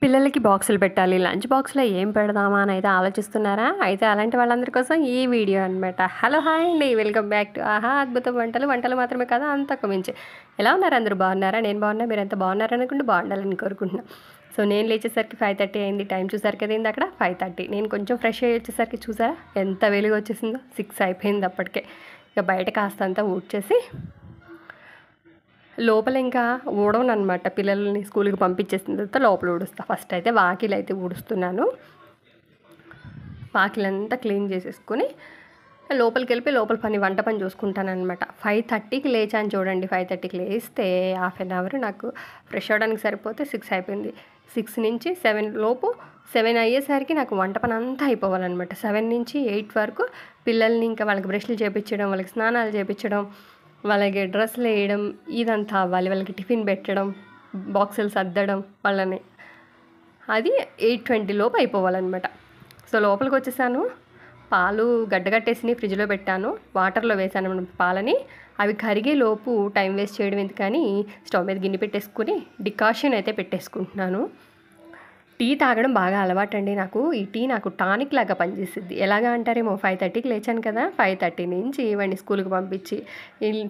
పిల్లలకి బాక్సులు పెట్టాలి. లంచ్ బాక్స్‌లో ఏం పెడదామా అని అయితే ఆలోచిస్తున్నారా? అయితే అలాంటి వాళ్ళందరి కోసం ఈ వీడియో అనమాట. హలో! హాయ్ అండి. వెల్కమ్ బ్యాక్ టు ఆహా! అద్భుతం వంటలు. వంటలు మాత్రమే కాదు అంతకు మించి. ఎలా ఉన్నారు అందరూ బాగున్నారా? నేను బాగున్నా. మీరంతా బాగున్నారనుకుంటూ బాగుండాలని కోరుకుంటున్నా. సో, నేను లేచేసరికి 5:30 అయింది. టైం చూసారు కదా ఇందాకడ 5:30. నేను కొంచెం ఫ్రెష్ అయ్యి వచ్చేసరికి చూసారా ఎంత వెలుగొచ్చేసిందో 6 అయిపోయింది అప్పటికే. ఇక బయట కాస్తంతా ఊడ్చేసి లోపల ఇంకా ఊడవననమాట. పిల్లల్ని స్కూల్‌కి పంపించేసిన తర్వాత లోపల ఊడుస్తా. ఫస్ట్ అయితే వాకిలైతే ఊడుస్తున్నాను. వాకిలంతా క్లీన్ చేసేసుకొని లోపలికెళ్ళిపోయి లోపల పని వంట పని చూసుకుంటాననమాట. 5:30కి లేచాను చూడండి. 5:30కి లేస్తే హాఫ్ అన్ అవర్ నాకు ఫ్రెష్ అవ్వడానికి సరిపోతే 6 అయిపోయింది. 6 నుంచి 7 లోపు 7 అయ్యేసరికి నాకు వంట పని అంతా అయిపోవాలనమాట. 7 నుంచి 8 వరకు పిల్లల్ని ఇంకా వాళ్ళకి బ్రష్‌లు చేపించడం, వాళ్ళకి స్నానాలు చేపించడం, వాళ్ళకి డ్రెస్సులు వేయడం ఇదంతా అవ్వాలి. వాళ్ళకి టిఫిన్ పెట్టడం, బాక్సులు సర్దడం వాళ్ళని. అది 8:20 లోపు అయిపోవాలన్నమాట. సో లోపలికి వచ్చేసాను. పాలు గడ్డగట్టేసినవి ఫ్రిడ్జ్లో పెట్టాను. వాటర్లో వేసాను పాలని. అవి కరిగే లోపు టైం వేస్ట్ చేయడం ఎందుకని స్టవ్ మీద గిన్నె పెట్టేసుకుని డికాషన్ అయితే పెట్టేసుకుంటున్నాను. టీ తాగడం బాగా అలవాటండి నాకు. ఈ టీ నాకు టానిక్ లాగా పనిచేసిద్ది. ఎలాగా అంటారేమో 5:30కి లేచాను కదా! 5:30 నుంచి వాడిని స్కూల్‌కి పంపించి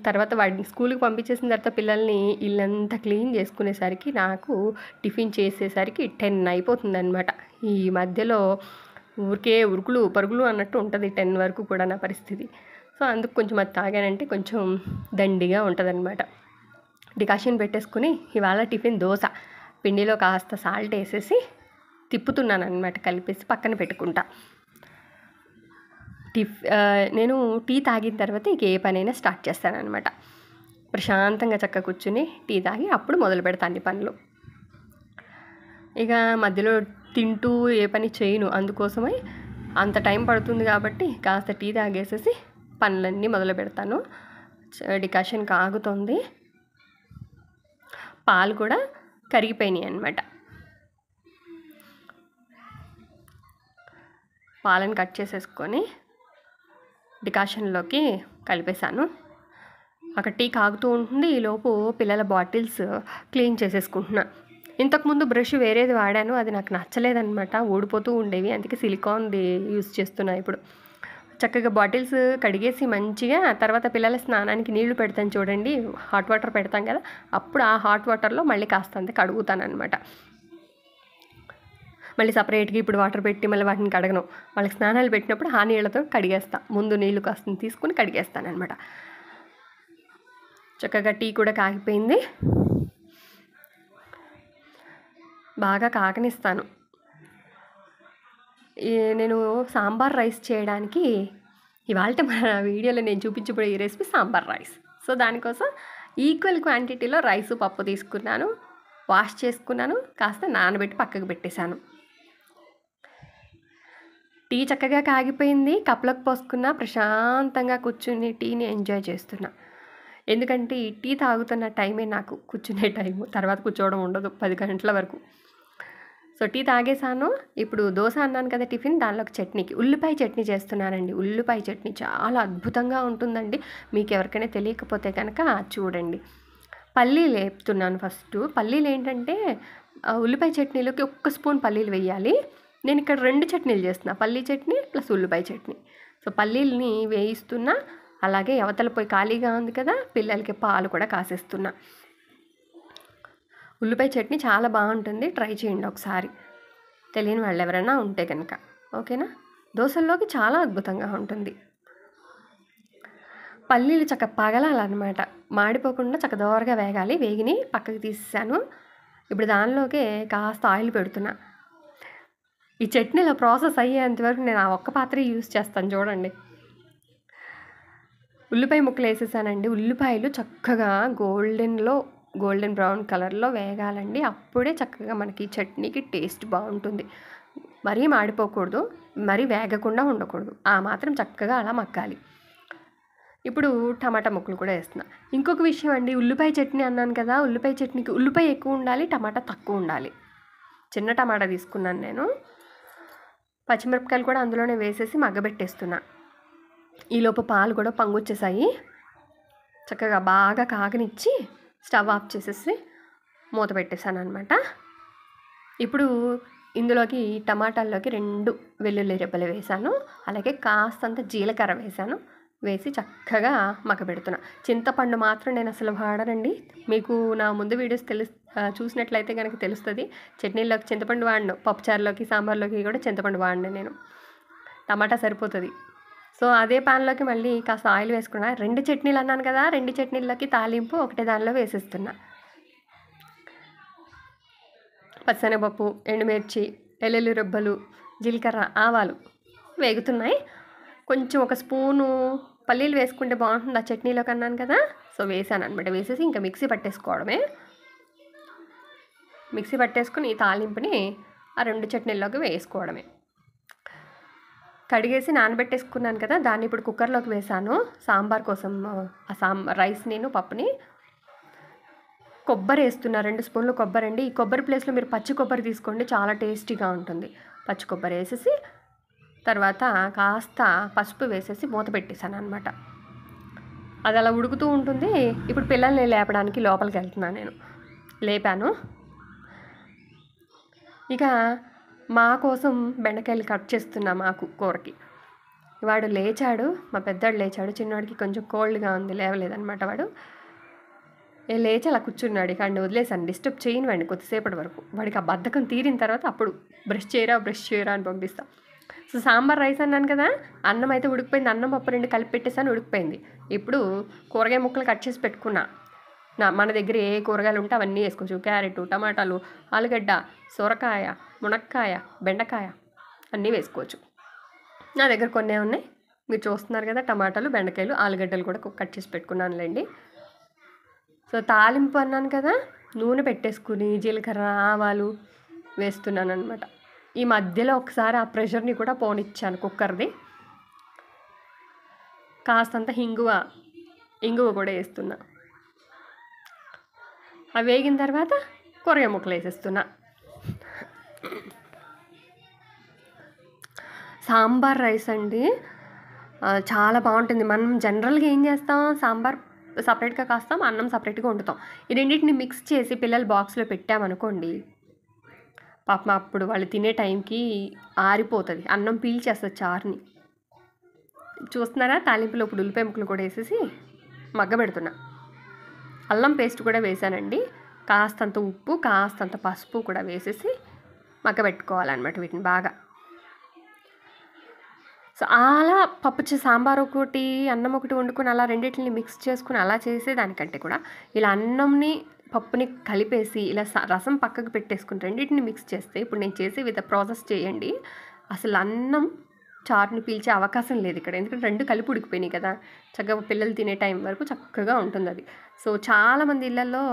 తర్వాత వాడిని స్కూల్‌కి పంపించేసిన తర్వాత పిల్లల్ని ఇల్లంతా క్లీన్ చేసుకునేసరికి నాకు టిఫిన్ చేసేసరికి 10 అయిపోతుందనమాట. ఈ మధ్యలో ఊరికే ఉరుకులు పరుగులు అన్నట్టు ఉంటుంది 10 వరకు కూడా నా పరిస్థితి. సో అందుకు కొంచెం అది తాగానంటే కొంచెం దండిగా ఉంటదనమాట. డికాషన్ పెట్టేసుకుని ఇవాళ టిఫిన్ దోస. పిండిలో కాస్త సాల్ట్ వేసేసి తిప్పుతున్నాననమాట. కలిపేసి పక్కన పెట్టుకుంటా. నేను టీ తాగిన తర్వాత ఇక ఏ పనైనా స్టార్ట్ చేస్తాననమాట. ప్రశాంతంగా చక్కగా కూర్చుని టీ తాగి అప్పుడు మొదలు పెడతా అన్ని పనులు. ఇక మధ్యలో తింటూ ఏ పని చేయను. అందుకోసమై అంత టైం పడుతుంది కాబట్టి కాస్త టీ తాగేసేసి పనులన్నీ మొదలు పెడతాను. డికాషన్ కాగుతుంది. పాలు కూడా కరిగిపోయినాయి అనమాట. పాలను కట్ చేసేసుకొని డికాషన్లోకి కలిపేశాను. అక్కడ టీ కాగుతూ ఉంటుంది. ఈలోపు పిల్లల బాటిల్స్ క్లీన్ చేసేసుకుంటున్నా. ఇంతకుముందు బ్రష్ వేరేది వాడాను. అది నాకు నచ్చలేదనమాట. ఊడిపోతూ ఉండేవి. అందుకే సిలికాన్ది యూస్ చేస్తున్నా ఇప్పుడు. చక్కగా బాటిల్స్ కడిగేసి మంచిగా తర్వాత పిల్లల స్నానానికి నీళ్లు పెడతాను చూడండి. హాట్ వాటర్ పెడతాం కదా! అప్పుడు ఆ హాట్ వాటర్లో మళ్ళీ కాస్తంత కడుగుతానమాట. మళ్ళీ సపరేట్గా ఇప్పుడు వాటర్ పెట్టి మళ్ళీ వాటిని కడగను. వాళ్ళకి స్నానాలు పెట్టినప్పుడు ఆ నీళ్ళతో కడిగేస్తా. ముందు నీళ్ళు కాస్త తీసుకుని కడిగేస్తానమాట. చక్కగా టీ కూడా కాగిపోయింది. బాగా కాగనిస్తాను. నేను సాంబార్ రైస్ చేయడానికి ఇవాళ మన వీడియోలో నేను చూపించబోయే ఈ రెసిపీ సాంబార్ రైస్. సో దానికోసం ఈక్వల్ క్వాంటిటీలో రైసు పప్పు తీసుకున్నాను. వాష్ చేసుకున్నాను. కాస్త నానబెట్టి పక్కకు పెట్టేశాను. టీ చక్కగా కాగిపోయింది. కప్లోకి పోసుకున్నా. ప్రశాంతంగా కూర్చుని టీని ఎంజాయ్ చేస్తున్నా. ఎందుకంటే ఈ టీ తాగుతున్న టైమే నాకు కూర్చునే టైము. తర్వాత కూర్చోవడం ఉండదు 10 గంటల వరకు. సో టీ తాగేసాను. ఇప్పుడు దోశ అన్నాను కదా టిఫిన్, దానిలోకి చట్నీకి ఉల్లిపాయ చట్నీ చేస్తున్నానండి. ఉల్లిపాయ చట్నీ చాలా అద్భుతంగా ఉంటుందండి. మీకు ఎవరికైనా తెలియకపోతే కనుక చూడండి. పల్లీలు వేపుతున్నాను ఫస్ట్. పల్లీలు ఏంటంటే ఉల్లిపాయ చట్నీలోకి 1 స్పూన్ పల్లీలు వేయాలి. నేను ఇక్కడ 2 చట్నీలు చేస్తున్నా. పల్లీ చట్నీ ప్లస్ ఉల్లిపాయ చట్నీ. సో పల్లీలని వేయిస్తున్నా. అలాగే అవతల పొయ్యి ఖాళీగా ఉంది కదా, పిల్లలకి పాలు కూడా కాసేస్తున్నా. ఉల్లిపాయ చట్నీ చాలా బాగుంటుంది. ట్రై చేయండి ఒకసారి, తెలియని వాళ్ళు ఎవరైనా ఉంటే కనుక. ఓకేనా? దోశల్లోకి చాలా అద్భుతంగా ఉంటుంది. పల్లీలు చక్కగా పగలాలన్నమాట. మాడిపోకుండా చక్క దోరగా వేగాలి. వేగిని పక్కకి తీసేసాను. ఇప్పుడు దానిలోకే కాస్త ఆయిల్ పెడుతున్నా. ఈ చట్నీలో ప్రాసెస్ అయ్యేంతవరకు నేను ఆ ఒక్క పాత్ర యూజ్ చేస్తాను చూడండి. ఉల్లిపాయ ముక్కలు వేసేసానండి. ఉల్లిపాయలు చక్కగా గోల్డెన్ బ్రౌన్ కలర్లో వేగాలండి. అప్పుడే చక్కగా మనకి చట్నీకి టేస్ట్ బాగుంటుంది. మరీ మాడిపోకూడదు, మరీ వేగకుండా ఉండకూడదు. ఆ మాత్రం చక్కగా అలా మగ్గాలి. ఇప్పుడు టమాటా ముక్కలు కూడా వేస్తున్నా. ఇంకొక విషయం అండి, ఉల్లిపాయ చట్నీ అన్నాను కదా, ఉల్లిపాయ చట్నీకి ఉల్లిపాయ ఎక్కువ ఉండాలి, టమాటా తక్కువ ఉండాలి. చిన్న టమాటా తీసుకున్నాను నేను. పచ్చిమిరపకాయలు కూడా అందులోనే వేసేసి మగ్గబెట్టేస్తున్నా. ఈలోపు పాలు కూడా పొంగొచ్చేసాయి. చక్కగా బాగా కాగనిచ్చి స్టవ్ ఆఫ్ చేసేసి మూత పెట్టేశాను అనమాట. ఇప్పుడు ఇందులోకి టమాటాల్లోకి 2 వెల్లుల్లి రెబ్బలు వేసాను, అలాగే కాస్తంత జీలకర్ర వేసాను. వేసి చక్కగా మగ్గబెడుతున్నా. చింతపండు మాత్రం నేను అసలు వాడనండి. మీకు నా ముందు వీడియోస్ చూసినట్లయితే కనుక తెలుస్తుంది. చట్నీలోకి చింతపండు వాడను, పప్పుచారులోకి సాంబార్లోకి కూడా చింతపండు వాడను నేను. టమాటా సరిపోతుంది. సో అదే ప్యాన్లోకి మళ్ళీ కాస్త ఆయిల్ వేసుకున్నా. 2 చట్నీలు అన్నాను కదా, 2 చట్నీలకి తాలింపు ఒకటే దానిలో వేసేస్తున్నా. పచ్చనగపప్పు, ఎండుమిర్చి, వెల్లుల్లి రెబ్బలు, జీలకర్ర, ఆవాలు వేగుతున్నాయి. కొంచెం ఒక స్పూను పల్లీలు వేసుకుంటే బాగుంటుంది ఆ చట్నీలోకి అన్నాను కదా, సో వేసాను అనమాట. వేసేసి ఇంకా మిక్సీ పట్టేసుకోవడమే. మిక్సీ పట్టేసుకుని ఈ తాలింపుని ఆ 2 చట్నీల్లోకి వేసుకోవడమే. కడిగేసి నానబెట్టేసుకున్నాను కదా, దాన్ని ఇప్పుడు కుక్కర్లోకి వేసాను సాంబార్ కోసం. ఆ రైస్ నేను పప్పుని. కొబ్బరి వేస్తున్నా, 2 స్పూన్లు కొబ్బరి అండి. ఈ కొబ్బరి ప్లేస్లో మీరు పచ్చి కొబ్బరి తీసుకోండి, చాలా టేస్టీగా ఉంటుంది. పచ్చి కొబ్బరి వేసేసి తర్వాత కాస్త పసుపు వేసేసి మూత పెట్టేశాను అనమాట. అది అలా ఉడుకుతూ ఉంటుంది. ఇప్పుడు పిల్లల్ని లేపడానికి లోపలికి వెళ్తున్నాను నేను. లేపాను. ఇక మా కోసం బెండకాయలు కట్ చేస్తున్నా మాకు కూరకి. వాడు లేచాడు, మా పెద్దాడు లేచాడు. చిన్నవాడికి కొంచెం కోల్డ్గా ఉంది, లేవలేదనమాట వాడు. లేచి అలా కూర్చున్నాడు. ఇక వాడిని వదిలేసాను, డిస్టర్బ్ చేయను వాడిని కొద్దిసేపటి వరకు. వాడికి ఆ బద్ధకం తీరిన తర్వాత అప్పుడు బ్రష్ చేయరా అని పంపిస్తా. సో సాంబార్ రైస్ అన్నాను కదా, అన్నం అయితే ఉడికిపోయింది. అన్నం పప్పు 2 కలిపి పెట్టేసాను, ఉడికిపోయింది. ఇప్పుడు కూరగాయ ముక్కలు కట్ చేసి పెట్టుకున్నా. మన దగ్గర ఏ కూరగాయలు ఉంటే అవన్నీ వేసుకోవచ్చు. క్యారెట్, టమాటాలు, ఆలుగడ్డ, సొరకాయ, మునక్కాయ, బెండకాయ అన్నీ వేసుకోవచ్చు. నా దగ్గర కొన్ని ఉన్నాయి, మీరు చూస్తున్నారు కదా. టమాటాలు, బెండకాయలు, ఆలుగడ్డలు కూడా కట్ చేసి పెట్టుకున్నానులేండి. సో తాలింపు అన్నాను కదా, నూనె పెట్టేసుకుని జీలకర్ర, ఆవాలు వేస్తున్నాను అనమాట. ఈ మధ్యలో ఒకసారి ఆ ప్రెషర్ని కూడా పోనిచ్చాను కుక్కర్ది. కాస్తంత ఇంగువ కూడా వేస్తున్నా. అవి వేగిన తర్వాత కూరగాయ ముక్కలు వేసేస్తున్నా. సాంబార్ రైస్ అండి చాలా బాగుంటుంది. మనం జనరల్గా ఏం చేస్తాం, సాంబార్ సపరేట్గా కాస్తాం, అన్నం సపరేట్గా వండుతాం. ఈ రెండింటిని మిక్స్ చేసి పిల్లల బాక్స్లో పెట్టామనుకోండి, పాపం అప్పుడు వాళ్ళు తినే టైంకి ఆరిపోతుంది, అన్నం పీల్చేస్తుంది చారుని. చూస్తున్నారా, తాలింపులో ఇప్పుడు ఉల్లిపాయ ముక్కలు కూడా వేసేసి మగ్గబెడుతున్నా. అల్లం పేస్ట్ కూడా వేసానండి. కాస్తంత ఉప్పు, కాస్తంత పసుపు కూడా వేసేసి మగ్గబెట్టుకోవాలన్నమాట వీటిని బాగా. సో అలా సాంబార్ ఒకటి, అన్నం ఒకటి వండుకొని అలా రెండింటిని మిక్స్ చేసుకుని అలా చేసేదానికంటే కూడా ఇలా అన్నంని పప్పుని కలిపేసి ఇలా రసం పక్కకు పెట్టేసుకుని రెండింటిని మిక్స్ చేస్తే, ఇప్పుడు నేను చేసే ప్రాసెస్ చేయండి, అసలు అన్నం చారుని పీల్చే అవకాశం లేదు ఇక్కడ. ఎందుకంటే 2 కలిపి ఉడికిపోయినాయి కదా, చక్కగా పిల్లలు తినే టైం వరకు చక్కగా ఉంటుంది అది. సో చాలామంది ఇళ్ళల్లో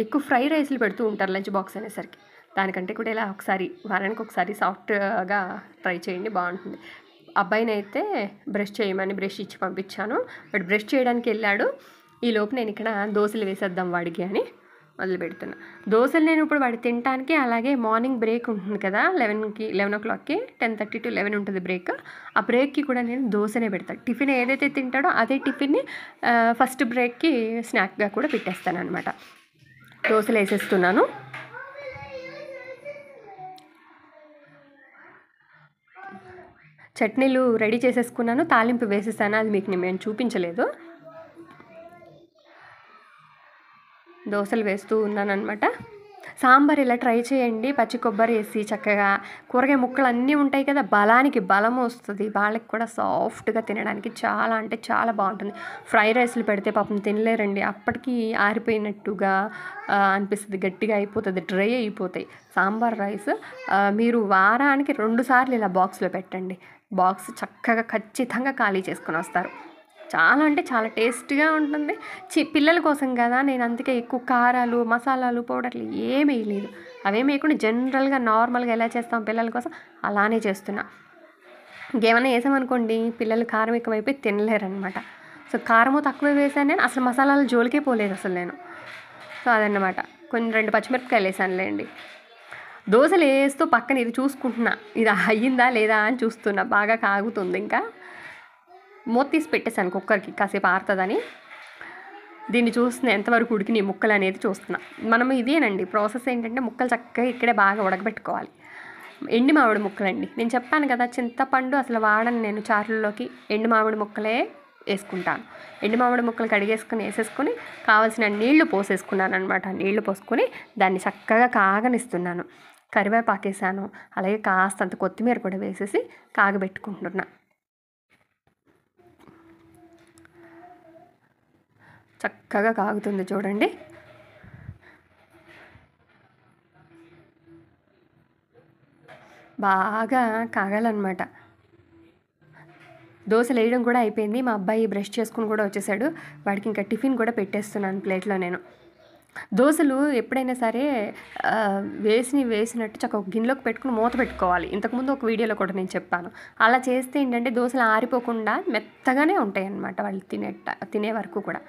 ఎక్కువ ఫ్రై రైస్లు పెడుతూ ఉంటారు లంచ్ బాక్స్ అనేసరికి. దానికంటే కూడా ఇలా ఒకసారి వారానికి ఒకసారి సాఫ్ట్గా ట్రై చేయండి, బాగుంటుంది. అబ్బాయిని అయితే బ్రష్ చేయమని బ్రష్ ఇచ్చి పంపించాను. బట్ బ్రష్ చేయడానికి వెళ్ళాడు. ఈలోపు నేను ఇక్కడ దోశలు వేసేద్దాం వాడికి అని మొదలు పెడుతున్నా. దోశలు నేను ఇప్పుడు వాడి తినడానికి, అలాగే మార్నింగ్ బ్రేక్ ఉంటుంది కదా 11 o'clockకి, 10:30 to 11 ఉంటుంది బ్రేక్. ఆ బ్రేక్కి కూడా నేను దోశనే పెడతాను. టిఫిన్ ఏదైతే తింటాడో అదే టిఫిన్ని ఫస్ట్ బ్రేక్కి స్నాక్గా కూడా పెట్టేస్తాను అనమాట. దోశలు వేసేస్తున్నాను. చట్నీలు రెడీ చేసేసుకున్నాను, తాలింపు వేసేసాను, అది మీకు నేను చూపించలేదు. దోశలు వేస్తూ ఉన్నాను అనమాట. సాంబార్ ఇలా ట్రై చేయండి, పచ్చి కొబ్బరి వేసి చక్కగా కూరగాయ ముక్కలు అన్నీ ఉంటాయి కదా, బలానికి బలం వస్తుంది. వాళ్ళకి కూడా సాఫ్ట్గా తినడానికి చాలా అంటే చాలా బాగుంటుంది. ఫ్రై రైస్లు పెడితే పాపం తినలేరండి, అప్పటికి ఆరిపోయినట్టుగా అనిపిస్తుంది, గట్టిగా అయిపోతుంది, డ్రై అయిపోతాయి. సాంబార్ రైస్ మీరు వారానికి 2 సార్లు ఇలా బాక్స్లో పెట్టండి, బాక్స్ చక్కగా ఖచ్చితంగా ఖాళీ చేసుకొని వస్తారు. చాలా అంటే చాలా టేస్ట్గా ఉంటుంది. పిల్లల కోసం కదా నేను అందుకే ఎక్కువ కారాలు, మసాలాలు, పౌడర్లు ఏమీ వేయలేదు. అవేమి వేయకుండా జనరల్గా నార్మల్గా ఎలా చేస్తాం పిల్లల కోసం అలానే చేస్తున్నా. ఇంకేమైనా వేసామనుకోండి పిల్లలు కారం ఎక్కువైపోయి తినలేరనమాట. సో కారము తక్కువ వేసాను నేను, అసలు మసాలాలు జోలికే పోలేదు అసలు నేను. సో అదన్నమాట. 2 పచ్చిమిరపకాయలు వేసానులేండి. దోశలు వేస్తూ పక్కన ఇది చూసుకుంటున్నా, ఇది అయ్యిందా లేదా అని చూస్తున్నా. బాగా కాగుతుంది. ఇంకా మూత తీసి పెట్టేశాను కుక్కర్కి, కాసేపు ఆరుతుందని. దీన్ని చూస్తున్నా ఎంతవరకు ఉడికినాయి ముక్కలు అనేది చూస్తున్నా. మనం ఇదేనండి ప్రాసెస్ ఏంటంటే ముక్కలు చక్కగా ఇక్కడే బాగా ఉడకబెట్టుకోవాలి. ఎండు మామిడి ముక్కలండి, నేను చెప్పాను కదా చింతపండు అసలు వాడను నేను చారుల్లోకి, ఎండు మామిడి ముక్కలే వేసుకుంటాను. ఎండు మామిడి ముక్కలు కడిగేసుకుని వేసేసుకొని కావాల్సిన నీళ్లు పోసేసుకున్నాను అనమాట. నీళ్లు పోసుకొని దాన్ని చక్కగా కాగనిస్తున్నాను. కరివేపాకు వేసాను, అలాగే కాస్తంత కొత్తిమీర కూడా వేసేసి కాగబెట్టుకుంటున్నా. చక్కగా కాగుతుంది చూడండి. బాగా కాగాలన్నమాట. దోశలు వేయడం కూడా అయిపోయింది. మా అబ్బాయి బ్రష్ చేసుకుని కూడా వచ్చేసాడు. వాడికి ఇంకా టిఫిన్ కూడా పెట్టేస్తున్నాను ప్లేట్లో. నేను దోశలు ఎప్పుడైనా సరే వేసినట్టు చక్కగా గిన్నెలోకి పెట్టుకుని మూత పెట్టుకోవాలి. ఇంతకుముందు ఒక వీడియోలో కూడా నేను చెప్పాను. అలా చేస్తే ఏంటంటే దోశలు ఆరిపోకుండా మెత్తగానే ఉంటాయి అన్నమాట వాళ్ళు తినే వరకు కూడా.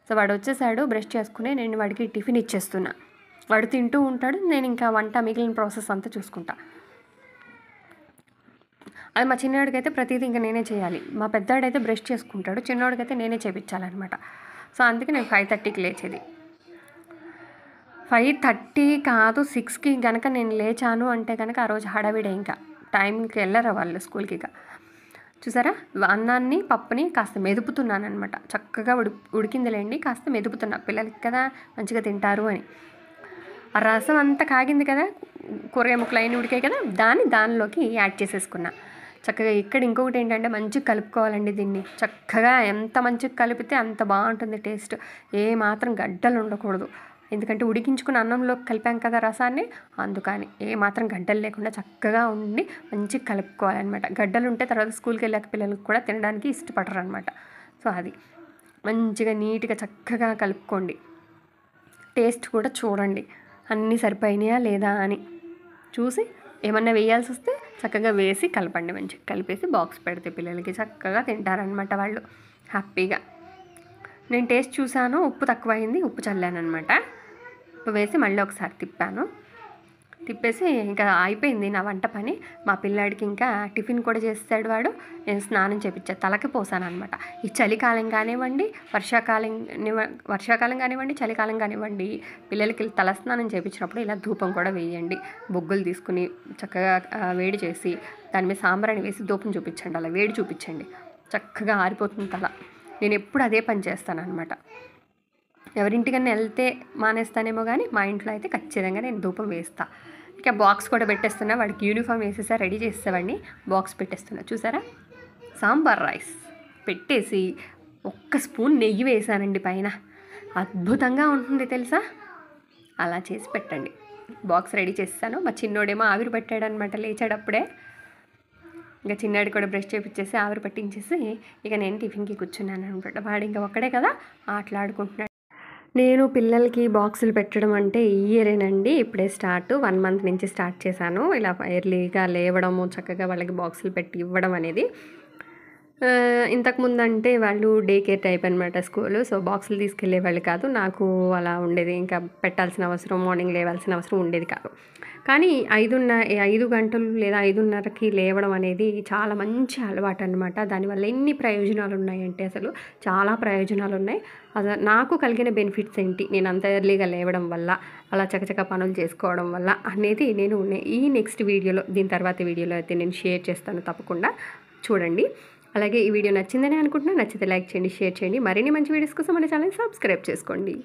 సో వాడు వచ్చేసాడు బ్రష్ చేసుకుని, నేను వాడికి టిఫిన్ ఇచ్చేస్తున్నా. వాడు తింటూ ఉంటాడు, నేను ఇంకా వంట మిగిలిన ప్రాసెస్ అంతా చూసుకుంటా. అది మా చిన్నవాడికైతే ప్రతిదీ ఇంకా నేనే చేయాలి. మా పెద్దవాడైతే బ్రష్ చేసుకుంటాడు, చిన్నవాడికైతే నేనే చేయించాలన్నమాట. సో అందుకే నేను 5:30కి లేచేది. 5:30 కాదు 6కి కనుక నేను లేచాను అంటే కనుక ఆ రోజు హడావిడే. ఇంకా టైంకి వెళ్ళరు వాళ్ళు స్కూల్కి. ఇక చూసారా, అన్నాన్ని పప్పుని కాస్త మెదుపుతున్నాను అనమాట. చక్కగా ఉడికిందిలేండి, కాస్త మెదుపుతున్నా పిల్లలకి కదా మంచిగా తింటారు అని. ఆ రసం అంతా కాగింది కదా, కూరగాయ ముక్కలు అయిన ఉడికాయి కదా, దానిలోకి యాడ్ చేసేసుకున్నా చక్కగా. ఇక్కడ ఇంకొకటి ఏంటంటే మంచిగా కలుపుకోవాలండి దీన్ని. చక్కగా ఎంత మంచిగా కలిపితే అంత బాగుంటుంది టేస్ట్. ఏ మాత్రం గడ్డలు ఉండకూడదు, ఎందుకంటే ఉడికించుకున్న అన్నంలోకి కలిపాం కదా రసాన్ని, అందుకని ఏ మాత్రం గడ్డలు లేకుండా చక్కగా ఉండి మంచిగా కలుపుకోవాలన్నమాట. గడ్డలు ఉంటే తర్వాత స్కూల్కి వెళ్ళాక పిల్లలకు కూడా తినడానికి ఇష్టపడరు అనమాట. సో అది మంచిగా నీట్గా చక్కగా కలుపుకోండి. టేస్ట్ కూడా చూడండి అన్నీ సరిపోయినాయా లేదా అని చూసి ఏమన్నా వేయాల్సి వస్తే చక్కగా వేసి కలపండి. మంచిగా కలిపేసి బాక్స్ పెడితే పిల్లలకి చక్కగా తింటారనమాట వాళ్ళు హ్యాపీగా. నేను టేస్ట్ చూసాను, ఉప్పు తక్కువైంది, ఉప్పు చల్లాను అనమాట. ఉప్పు వేసి మళ్ళీ ఒకసారి తిప్పేసి ఇంకా అయిపోయింది నా వంట పని. మా పిల్లాడికి ఇంకా టిఫిన్ కూడా చేస్తాడు వాడు. నేను స్నానం చేయించాను, తలకి పోసాను అనమాట. ఈ చలికాలం కానివ్వండి, వర్షాకాలం కానివ్వండి, చలికాలం కానివ్వండి, పిల్లలకి తలస్నానం చేయించినప్పుడు ఇలా ధూపం కూడా వేయండి. బొగ్గులు తీసుకుని చక్కగా వేడి చేసి దాని మీద సాంబ్రాణి వేసి ధూపం చూపించండి, అలా వేడి చూపించండి, చక్కగా ఆరిపోతుంది తల. నేను ఎప్పుడు అదే పని చేస్తాను అనమాట. ఎవరింటికన్నా వెళ్తే మానేస్తానేమో కానీ మా ఇంట్లో అయితే ఖచ్చితంగా నేను ధూపం వేస్తాను. ఇక బాక్స్ కూడా పెట్టేస్తున్నా, వాడికి యూనిఫామ్ వేసేసా రెడీ చేసేవాడిని, బాక్స్ పెట్టేస్తున్నా. చూసారా, సాంబార్ రైస్ పెట్టేసి ఒక్క స్పూన్ నెయ్యి వేసానండి పైన. అద్భుతంగా ఉంటుంది తెలుసా. అలా చేసి పెట్టండి. బాక్స్ రెడీ చేస్తాను. మా చిన్నోడేమో ఆవిరి పెట్టాడనమాట లేచాడప్పుడే. ఇంకా చిన్నాడు కూడా బ్రష్ చేపించేసి ఆవిరి పట్టించేసి ఇక నేను టిఫిన్కి కూర్చున్నాను అనమాట. వాడు ఇంకా ఒక్కడే కదా ఆటలాడుకుంటున్నాడు. నేను పిల్లలకి బాక్సులు పెట్టడం అంటే ఈ ఇయరేనండి, ఇప్పుడే 1 మంత్ నుంచి స్టార్ట్ చేశాను. ఇలా ఎర్లీగా లేవడము, చక్కగా వాళ్ళకి బాక్సులు పెట్టి ఇవ్వడం అనేది. ఇంతకుముందు అంటే వాళ్ళు డే కేర్ టైప్ అనమాట స్కూలు. సో బాక్సులు తీసుకెళ్లే వాళ్ళు కాదు, నాకు అలా ఉండేది. ఇంకా పెట్టాల్సిన అవసరం, మార్నింగ్ లేవాల్సిన అవసరం ఉండేది కాదు. కానీ 5 గంటలు లేదా 5:30కి లేవడం అనేది చాలా మంచి అలవాటు అనమాట. దానివల్ల ఎన్ని ప్రయోజనాలు ఉన్నాయంటే అసలు చాలా ప్రయోజనాలు ఉన్నాయి. అసలు నాకు కలిగిన బెనిఫిట్స్ ఏంటి, నేను అంత ఎర్లీగా లేవడం వల్ల, అలా చకచక పనులు చేసుకోవడం వల్ల అనేది నేను ఈ నెక్స్ట్ వీడియోలో, దీని తర్వాత వీడియోలో అయితే నేను షేర్ చేస్తాను, తప్పకుండా చూడండి. అలాగే ఈ వీడియో నచ్చిందని అనుకుంటున్నా. నచ్చితే లైక్ చేయండి, షేర్ చేయండి. మరిన్ని మంచి వీడియోస్ కోసం మన ఛానల్ సబ్స్క్రైబ్ చేసుకోండి.